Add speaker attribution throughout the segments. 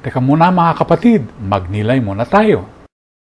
Speaker 1: Teka muna mga kapatid, magnilay muna tayo.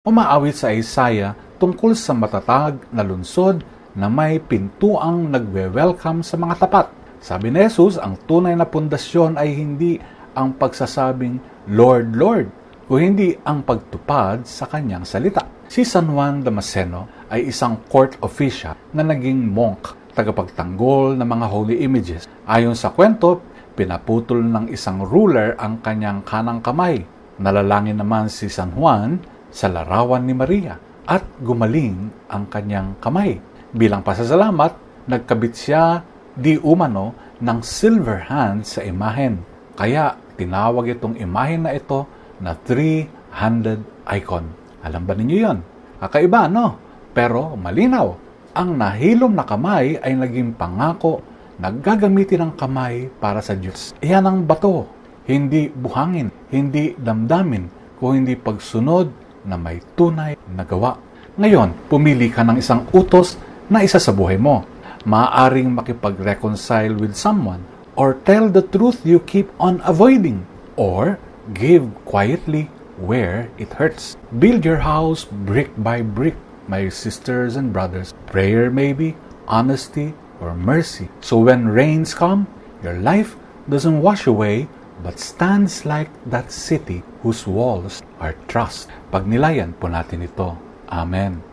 Speaker 1: Umaawit sa Isaiah tungkol sa matatag na lungsod na may pintuang nagwe-welcome sa mga tapat. Sabi ni Jesus, ang tunay na pundasyon ay hindi ang pagsasabing, Lord, Lord, o hindi ang pagtupad sa kanyang salita. Si San Juan Damasceno ay isang court official na naging monk, tagapagtanggol ng mga holy images. Ayon sa kwento, pinaputol ng isang ruler ang kanyang kanang kamay. Nalalangin naman si San Juan sa larawan ni Maria at gumaling ang kanyang kamay. Bilang pasasalamat, nagkabit siya di umano ng silver hand sa imahen. Kaya tinawag itong imahen na ito na three-handed icon. Alam ba ninyo yun? Kakaiba, no? Pero malinaw, ang nahilom na kamay ay naging pangako na gagamitin ang kamay para sa Diyos. Iyan ang bato, hindi buhangin, hindi damdamin, kung hindi pagsunod na may tunay na gawa. Ngayon, pumili ka ng isang utos na isa sa buhay mo. Maaaring makipag-reconcile with someone, or tell the truth you keep on avoiding, or give quietly where it hurts. Build your house brick by brick, my sisters and brothers. Prayer maybe, honesty, or mercy. So when rains come, your life doesn't wash away, but stands like that city whose walls are trust. Pagnilayan po natin ito. Amen.